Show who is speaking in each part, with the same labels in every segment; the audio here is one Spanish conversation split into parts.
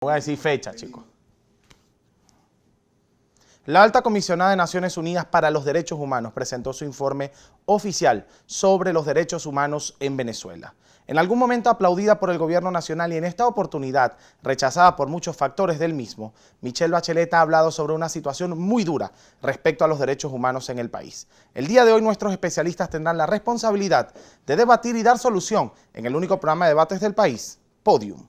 Speaker 1: Voy a decir fecha, chicos. La Alta Comisionada de Naciones Unidas para los Derechos Humanos presentó su informe oficial sobre los derechos humanos en Venezuela. En algún momento aplaudida por el gobierno nacional y en esta oportunidad rechazada por muchos factores del mismo, Michelle Bachelet ha hablado sobre una situación muy dura respecto a los derechos humanos en el país. El día de hoy nuestros especialistas tendrán la responsabilidad de debatir y dar solución en el único programa de debates del país, Podium.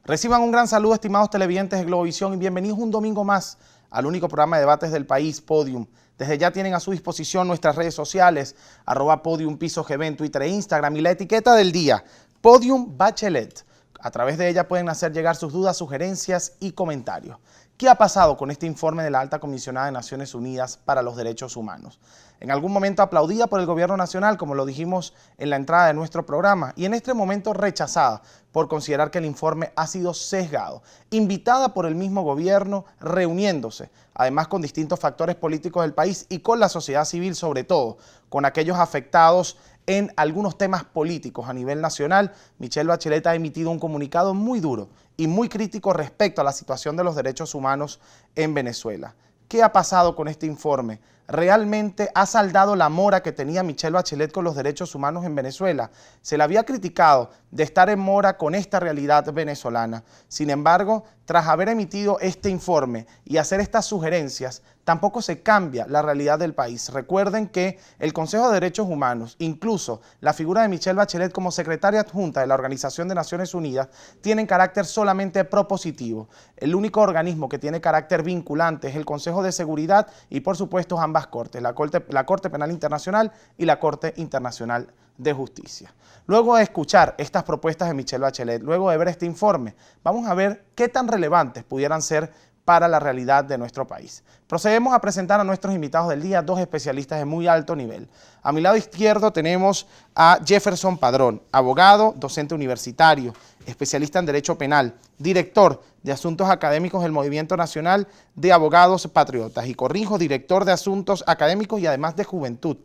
Speaker 1: Reciban un gran saludo, estimados televidentes de Globovisión, y bienvenidos un domingo más al único programa de debates del país, Podium. Desde ya tienen a su disposición nuestras redes sociales, @PodiumPisoGB en Twitter e Instagram, y la etiqueta del día, Podium Bachelet. A través de ella pueden hacer llegar sus dudas, sugerencias y comentarios. ¿Qué ha pasado con este informe de la Alta Comisionada de Naciones Unidas para los Derechos Humanos? En algún momento aplaudida por el gobierno nacional, como lo dijimos en la entrada de nuestro programa, y en este momento rechazada por considerar que el informe ha sido sesgado, invitada por el mismo gobierno, reuniéndose, además con distintos factores políticos del país y con la sociedad civil, sobre todo con aquellos afectados en algunos temas políticos a nivel nacional. Michelle Bachelet ha emitido un comunicado muy duro y muy crítico respecto a la situación de los derechos humanos en Venezuela. ¿Qué ha pasado con este informe? ¿Realmente ha saldado la mora que tenía Michelle Bachelet con los derechos humanos en Venezuela? Se le había criticado de estar en mora con esta realidad venezolana. Sin embargo, tras haber emitido este informe y hacer estas sugerencias, tampoco se cambia la realidad del país. Recuerden que el Consejo de Derechos Humanos, incluso la figura de Michelle Bachelet como secretaria adjunta de la Organización de Naciones Unidas, tienen carácter solamente propositivo. El único organismo que tiene carácter vinculante es el Consejo de Seguridad y, por supuesto, ambas cortes, la Corte Penal Internacional y la Corte Internacional de Justicia. Luego de escuchar estas propuestas de Michelle Bachelet, luego de ver este informe, vamos a ver qué tan relevantes pudieran ser para la realidad de nuestro país. Procedemos a presentar a nuestros invitados del día, dos especialistas de muy alto nivel. A mi lado izquierdo tenemos a Jefferson Padrón, abogado, docente universitario, especialista en Derecho Penal, director de Asuntos Académicos del Movimiento Nacional de Abogados Patriotas, y corrijo, director de Asuntos Académicos y además de Juventud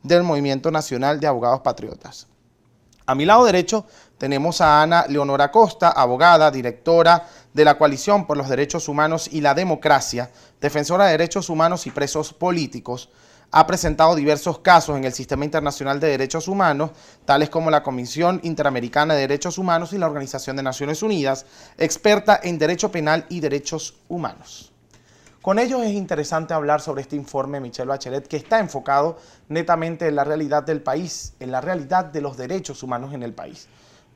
Speaker 1: del Movimiento Nacional de Abogados Patriotas. A mi lado derecho tenemos a Ana Leonora Costa, abogada, directora de la Coalición por los Derechos Humanos y la Democracia, defensora de derechos humanos y presos políticos. Ha presentado diversos casos en el Sistema Internacional de Derechos Humanos, tales como la Comisión Interamericana de Derechos Humanos y la Organización de Naciones Unidas, experta en Derecho Penal y Derechos Humanos. Con ellos es interesante hablar sobre este informe de Michelle Bachelet, que está enfocado netamente en la realidad del país, en la realidad de los derechos humanos en el país.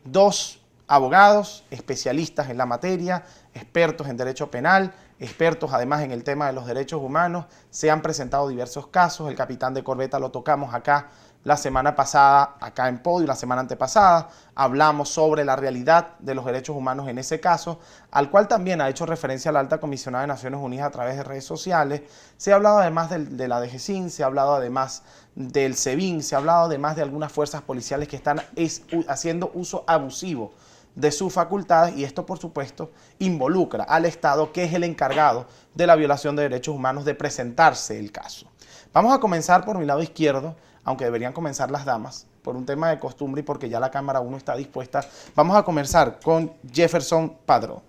Speaker 1: Dos abogados, especialistas en la materia, expertos en derecho penal, expertos además en el tema de los derechos humanos. Se han presentado diversos casos, el capitán de corbeta lo tocamos acá la semana pasada, acá en Podio, la semana antepasada, hablamos sobre la realidad de los derechos humanos en ese caso, al cual también ha hecho referencia la Alta Comisionada de Naciones Unidas a través de redes sociales. Se ha hablado además de la DGCIN, se ha hablado además del SEBIN, se ha hablado además de algunas fuerzas policiales que están haciendo uso abusivo de sus facultades, y esto por supuesto involucra al Estado, que es el encargado de la violación de derechos humanos, de presentarse el caso. Vamos a comenzar por mi lado izquierdo, aunque deberían comenzar las damas, por un tema de costumbre y porque ya la Cámara 1 está dispuesta. Vamos a comenzar con Jefferson Padrón.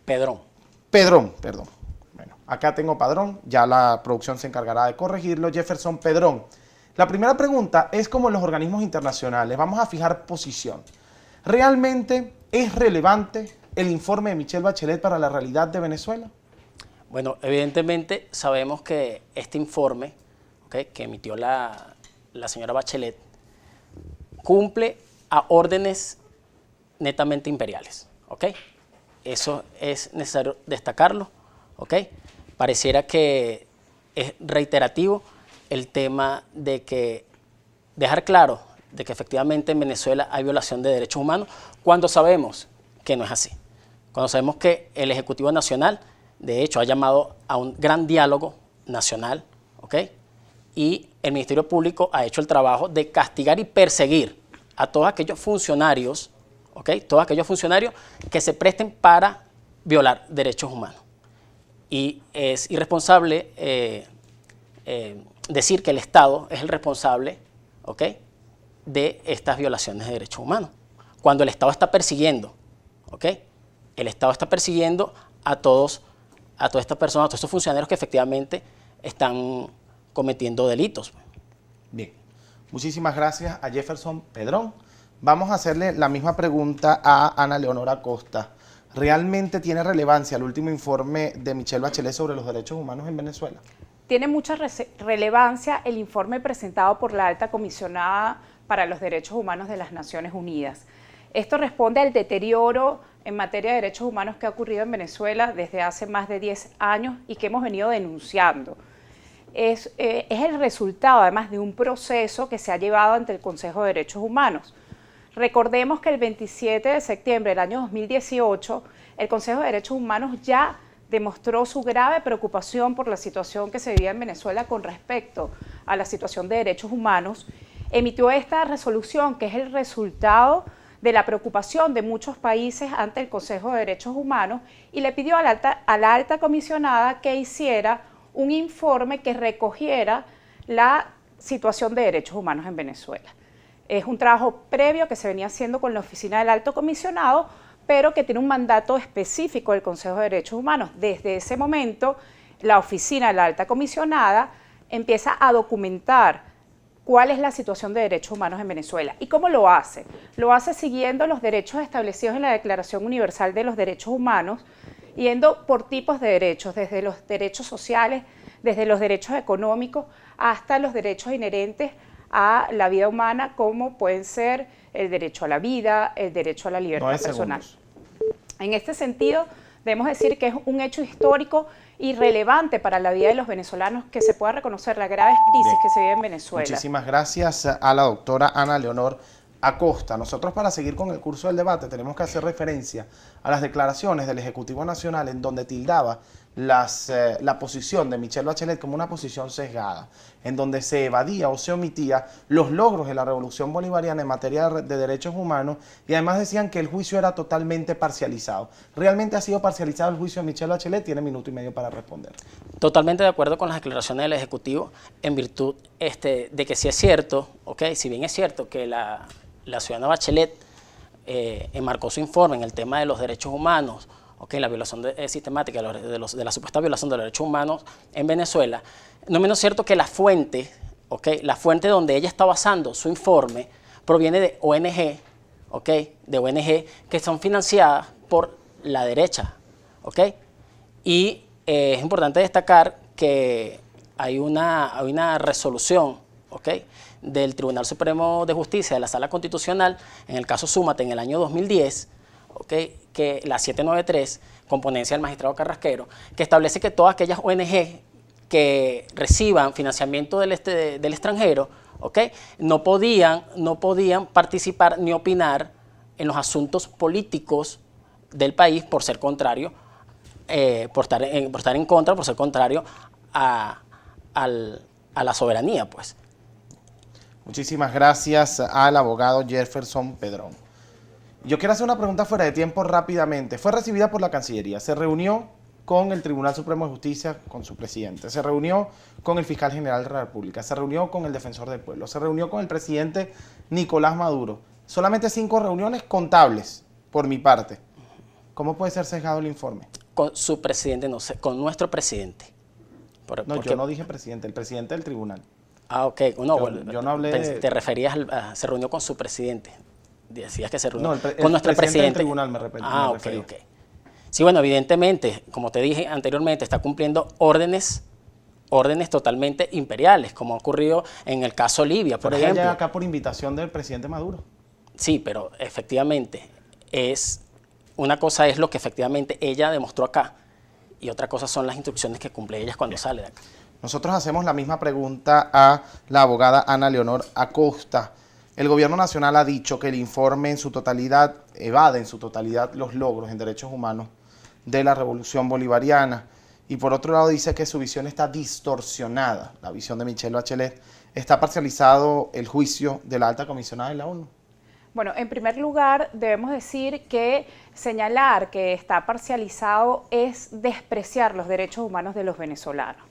Speaker 1: Pedrón, perdón. Bueno, acá tengo Padrón, ya la producción se encargará de corregirlo. Jefferson Pedrón. La primera pregunta es como en los organismos internacionales, vamos a fijar posición. ¿Realmente es relevante el informe de Michelle Bachelet para la realidad de Venezuela?
Speaker 2: Bueno, evidentemente sabemos que este informe, que emitió la señora Bachelet, cumple a órdenes netamente imperiales. Eso es necesario destacarlo. Pareciera que es reiterativo el tema de que dejar claro de que efectivamente en Venezuela hay violación de derechos humanos, cuando sabemos que no es así. Cuando sabemos que el Ejecutivo Nacional, de hecho, ha llamado a un gran diálogo nacional, y el Ministerio Público ha hecho el trabajo de castigar y perseguir a todos aquellos funcionarios, todos aquellos funcionarios que se presten para violar derechos humanos. Y es irresponsable decir que el Estado es el responsable, ¿ok?, de estas violaciones de derechos humanos. Cuando el Estado está persiguiendo, ¿ok?, el Estado está persiguiendo a todas estas personas, a todos estos funcionarios que efectivamente están cometiendo delitos.
Speaker 1: Bien, muchísimas gracias a Jefferson Pedrón. Vamos a hacerle la misma pregunta a Ana Leonor Acosta. ¿Realmente tiene relevancia el último informe de Michelle Bachelet sobre los derechos humanos en Venezuela?
Speaker 3: Tiene mucha relevancia el informe presentado por la Alta Comisionada para los Derechos Humanos de las Naciones Unidas. Esto responde al deterioro en materia de derechos humanos que ha ocurrido en Venezuela desde hace más de 10 años y que hemos venido denunciando. Es el resultado, además, de un proceso que se ha llevado ante el Consejo de Derechos Humanos. Recordemos que el 27 de septiembre del año 2018, el Consejo de Derechos Humanos ya demostró su grave preocupación por la situación que se vivía en Venezuela con respecto a la situación de derechos humanos. Emitió esta resolución, que es el resultado de la preocupación de muchos países ante el Consejo de Derechos Humanos, y le pidió a la alta comisionada que hiciera un informe que recogiera la situación de derechos humanos en Venezuela. Es un trabajo previo que se venía haciendo con la Oficina del Alto Comisionado, pero que tiene un mandato específico del Consejo de Derechos Humanos. Desde ese momento, la Oficina de la Alta Comisionada empieza a documentar cuál es la situación de derechos humanos en Venezuela. ¿Y cómo lo hace? Lo hace siguiendo los derechos establecidos en la Declaración Universal de los Derechos Humanos, yendo por tipos de derechos, desde los derechos sociales, desde los derechos económicos, hasta los derechos inherentes a la vida humana, como pueden ser el derecho a la vida, el derecho a la libertad personal. En este sentido, debemos decir que es un hecho histórico y relevante para la vida de los venezolanos que se pueda reconocer la grave crisis que se vive en Venezuela.
Speaker 1: Muchísimas gracias a la doctora Ana Leonor Acosta. Nosotros, para seguir con el curso del debate, tenemos que hacer referencia a las declaraciones del Ejecutivo Nacional, en donde tildaba la posición de Michelle Bachelet como una posición sesgada, en donde se evadía o se omitía los logros de la revolución bolivariana en materia de derechos humanos, y además decían que el juicio era totalmente parcializado. ¿Realmente ha sido parcializado el juicio de Michelle Bachelet? Tiene minuto y medio para responder.
Speaker 2: Totalmente de acuerdo con las declaraciones del Ejecutivo, en virtud de que sí es cierto, si bien es cierto que la ciudadana Bachelet enmarcó su informe en el tema de los derechos humanos, la violación sistemática de la supuesta violación de los derechos humanos en Venezuela, no menos cierto que la fuente donde ella está basando su informe proviene de ONG, que son financiadas por la derecha, y es importante destacar que hay una resolución, del Tribunal Supremo de Justicia de la Sala Constitucional, en el caso Súmate, en el año 2010, que la 793, con ponencia del magistrado Carrasquero, que establece que todas aquellas ONG que reciban financiamiento del extranjero, no podían participar ni opinar en los asuntos políticos del país por ser contrario, por estar en contra, por ser contrario a la soberanía, pues.
Speaker 1: Muchísimas gracias al abogado Jefferson Pedrón. Yo quiero hacer una pregunta fuera de tiempo rápidamente. Fue recibida por la Cancillería, se reunió con el Tribunal Supremo de Justicia, con su presidente, se reunió con el Fiscal General de la República, se reunió con el Defensor del Pueblo, se reunió con el presidente Nicolás Maduro. Solamente 5 reuniones contables, por mi parte. ¿Cómo puede ser sesgado el informe?
Speaker 2: Con su presidente, no sé, con nuestro presidente.
Speaker 1: Yo no dije presidente, el presidente del tribunal.
Speaker 2: Ah, ok. No,
Speaker 1: yo no hablé de...
Speaker 2: Te referías se reunió con su presidente. Decías que se reunió
Speaker 1: con nuestro presidente del tribunal me referí.
Speaker 2: Ok. Sí, bueno, evidentemente, como te dije anteriormente, está cumpliendo órdenes totalmente imperiales, como ha ocurrido en el caso Libia, por ejemplo.
Speaker 1: Ella llega acá por invitación del presidente Maduro.
Speaker 2: Sí, pero efectivamente, una cosa es lo que efectivamente ella demostró acá, y otra cosa son las instrucciones que cumple ella cuando sale de acá.
Speaker 1: Nosotros hacemos la misma pregunta a la abogada Ana Leonor Acosta. El gobierno nacional ha dicho que el informe en su totalidad evade en su totalidad los logros en derechos humanos de la revolución bolivariana, y por otro lado dice que su visión está distorsionada, la visión de Michelle Bachelet. ¿Está parcializado el juicio de la alta comisionada de la ONU?
Speaker 3: Bueno, en primer lugar debemos decir que señalar que está parcializado es despreciar los derechos humanos de los venezolanos.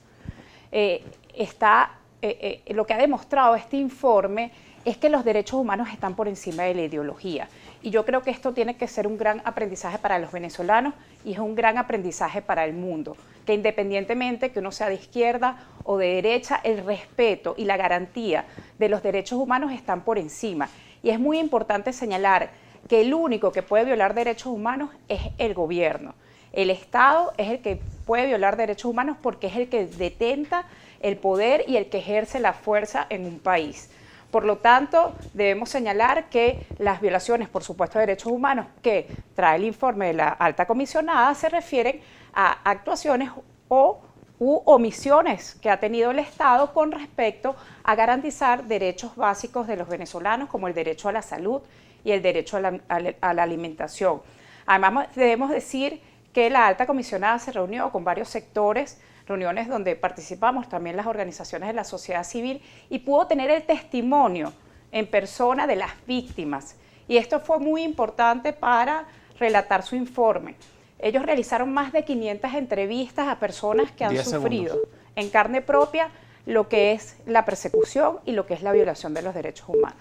Speaker 3: Está lo que ha demostrado este informe es que los derechos humanos están por encima de la ideología. Y yo creo que esto tiene que ser un gran aprendizaje para los venezolanos y es un gran aprendizaje para el mundo, que independientemente que uno sea de izquierda o de derecha, el respeto y la garantía de los derechos humanos están por encima. Y es muy importante señalar que el único que puede violar derechos humanos es el gobierno. El Estado es el que puede violar derechos humanos porque es el que detenta el poder y el que ejerce la fuerza en un país. Por lo tanto, debemos señalar que las violaciones, por supuesto, de derechos humanos que trae el informe de la alta comisionada se refieren a actuaciones u omisiones que ha tenido el Estado con respecto a garantizar derechos básicos de los venezolanos, como el derecho a la salud y el derecho a la alimentación. Además, debemos decir que la alta comisionada se reunió con varios sectores, reuniones donde participamos también las organizaciones de la sociedad civil y pudo tener el testimonio en persona de las víctimas. Y esto fue muy importante para relatar su informe. Ellos realizaron más de 500 entrevistas a personas que han sufrido en carne propia lo que es la persecución y lo que es la violación de los derechos humanos.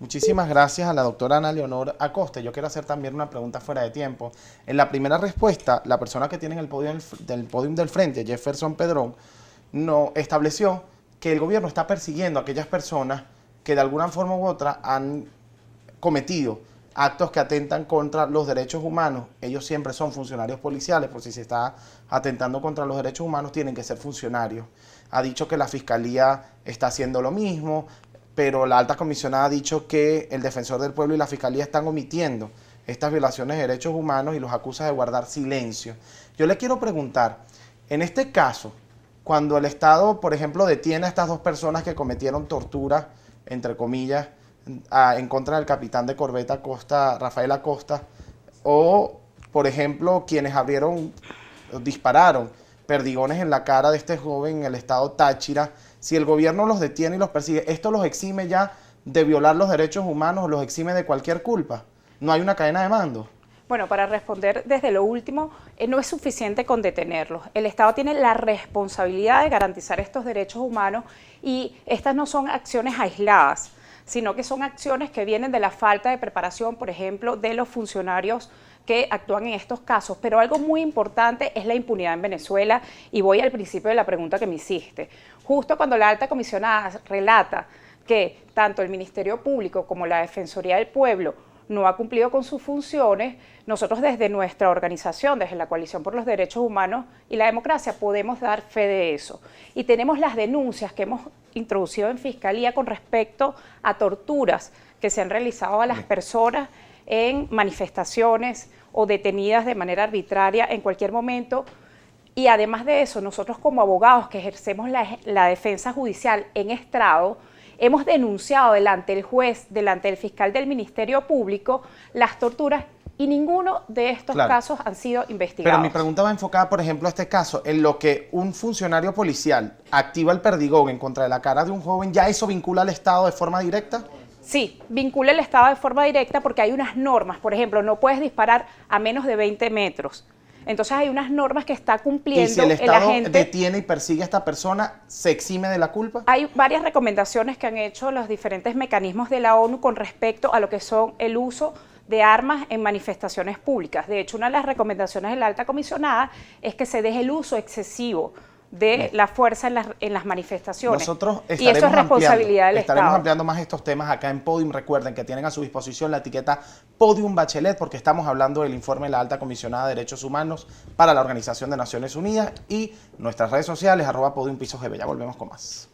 Speaker 1: Muchísimas gracias a la doctora Ana Leonor Acosta. Yo quiero hacer también una pregunta fuera de tiempo. En la primera respuesta, la persona que tiene en el podium del frente, Jefferson Pedrón, no estableció que el gobierno está persiguiendo a aquellas personas que de alguna forma u otra han cometido actos que atentan contra los derechos humanos. Ellos siempre son funcionarios policiales, por si se está atentando contra los derechos humanos, tienen que ser funcionarios. Ha dicho que la Fiscalía está haciendo lo mismo, pero la alta comisionada ha dicho que el defensor del pueblo y la Fiscalía están omitiendo estas violaciones de derechos humanos y los acusa de guardar silencio. Yo le quiero preguntar, en este caso, cuando el Estado, por ejemplo, detiene a estas dos personas que cometieron tortura, entre comillas, en contra del capitán de corbeta Acosta, Rafael Acosta, o, por ejemplo, quienes dispararon perdigones en la cara de este joven en el estado Táchira, si el gobierno los detiene y los persigue, ¿esto los exime ya de violar los derechos humanos o los exime de cualquier culpa? ¿No hay una cadena de mando?
Speaker 3: Bueno, para responder desde lo último, no es suficiente con detenerlos. El Estado tiene la responsabilidad de garantizar estos derechos humanos y estas no son acciones aisladas, sino que son acciones que vienen de la falta de preparación, por ejemplo, de los funcionarios que actúan en estos casos. Pero algo muy importante es la impunidad en Venezuela y voy al principio de la pregunta que me hiciste. Justo cuando la alta comisionada relata que tanto el Ministerio Público como la Defensoría del Pueblo no ha cumplido con sus funciones, nosotros desde nuestra organización, desde la Coalición por los Derechos Humanos y la Democracia, podemos dar fe de eso. Y tenemos las denuncias que hemos introducido en Fiscalía con respecto a torturas que se han realizado a las personas en manifestaciones o detenidas de manera arbitraria en cualquier momento. Y además de eso, nosotros como abogados que ejercemos la defensa judicial en estrado, hemos denunciado delante del juez, delante del fiscal del Ministerio Público, las torturas y ninguno de estos casos han sido investigados.
Speaker 1: Pero mi pregunta va enfocada, por ejemplo, a este caso, en lo que un funcionario policial activa el perdigón en contra de la cara de un joven, ¿ya eso vincula al Estado de forma directa?
Speaker 3: Sí, vincula al Estado de forma directa porque hay unas normas, por ejemplo, no puedes disparar a menos de 20 metros. Entonces hay unas normas que está cumpliendo
Speaker 1: el agente. ¿Y si el Estado
Speaker 3: agente
Speaker 1: detiene y persigue a esta persona, se exime de la culpa?
Speaker 3: Hay varias recomendaciones que han hecho los diferentes mecanismos de la ONU con respecto a lo que son el uso de armas en manifestaciones públicas. De hecho, una de las recomendaciones de la alta comisionada es que se deje el uso excesivo de la fuerza en las manifestaciones.
Speaker 1: Nosotros
Speaker 3: y eso es responsabilidad del Estado.
Speaker 1: Estaremos ampliando más estos temas acá en Podium. Recuerden que tienen a su disposición la etiqueta Podium Bachelet porque estamos hablando del informe de la alta comisionada de Derechos Humanos para la Organización de Naciones Unidas y nuestras redes sociales @PodiumPisoGB. Ya volvemos con más.